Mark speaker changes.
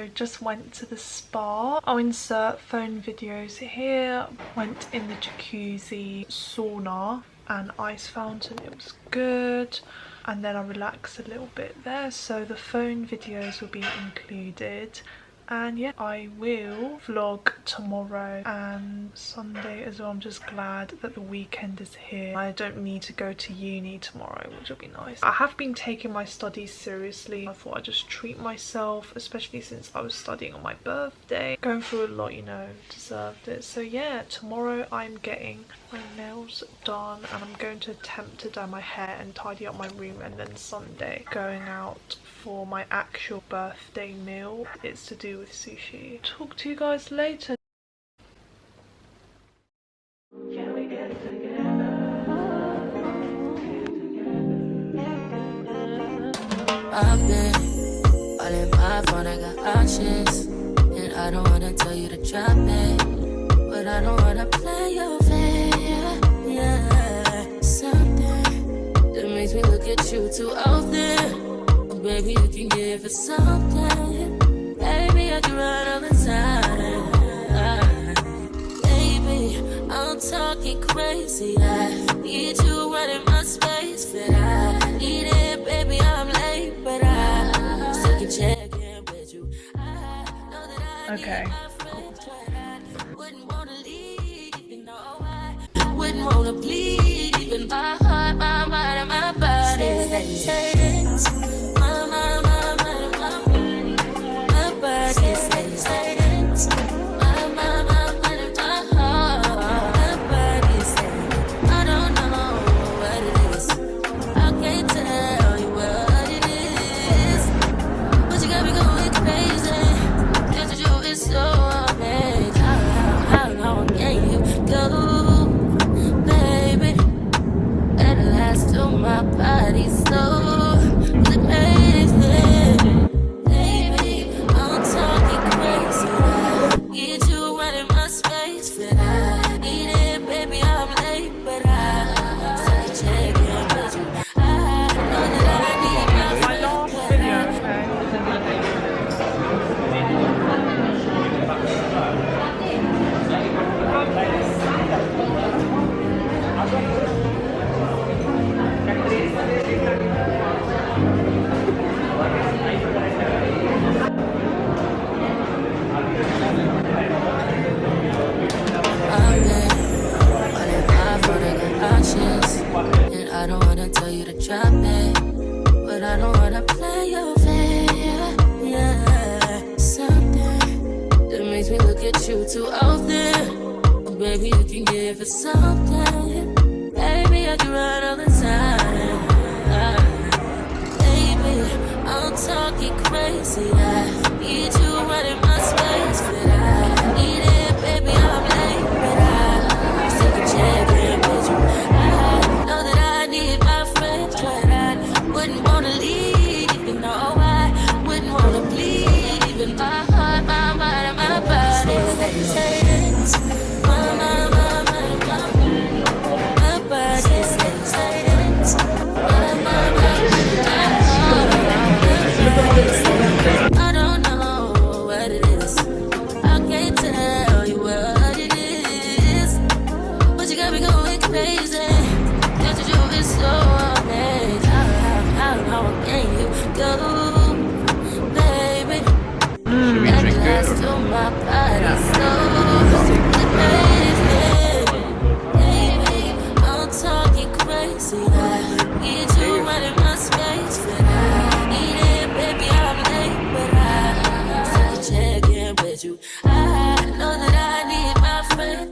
Speaker 1: So just went to the spa. I'll insert phone videos here. Went in the jacuzzi, sauna and ice fountain. It was good. And then I relaxed a little bit there, so the phone videos will be included. And yeah, I will vlog tomorrow and Sunday as well. I'm just glad that the weekend is here. I don't need to go to uni tomorrow, which will be nice. I have been taking my studies seriously. I thought I'd just treat myself, especially since I was studying on my birthday. Going through a lot, you know, deserved it. So yeah, tomorrow I'm getting my nails done and I'm going to attempt to dye my hair and tidy up my room, and then Sunday going out for my actual birthday meal. It's to do with sushi. Talk to you guys later. Can we get together?
Speaker 2: I've been all in my phone, I got options, and I don't wanna tell you to drop it, but I don't wanna play your fair. Yeah, something that makes me look at you too often. Baby, you can give it something. Baby, I can run all the time. Baby, I'm talking crazy. I need you running my space, but I need it. Baby, I'm late, but I still can check in with you. I know that I
Speaker 1: Okay.
Speaker 2: need my friends, but I wouldn't wanna leave. You know, I wouldn't wanna bleed. Even my heart, my mind, and my body. My body so crazy. Baby, I'm talking crazy. I need you running my space, but I need it. Baby, I'm late, but I still check in with you. I know that I need my
Speaker 1: last video,
Speaker 2: and I don't wanna tell you to drop it, but I don't wanna play your fair. Yeah, something that makes me look at you too often. Baby, you can give it something. Baby, I can run all the time. Baby, I'm talking crazy. I need you running my space, but I need it. Baby, I'm late, but I still can check in with you. I know that I need my friends, but I wouldn't wanna leave. You know, I wouldn't wanna bleed. Even my heart, my mind, and my body. I don't know what it is. I can't tell you what it is, but you got me going crazy. Got to do it so amazing. How can you go, baby? That last to my body so crazy. Baby, I'm talking crazy. I need you running my space, but I need it. Baby, I'm late, but I still check in with you. I know that I need my friend.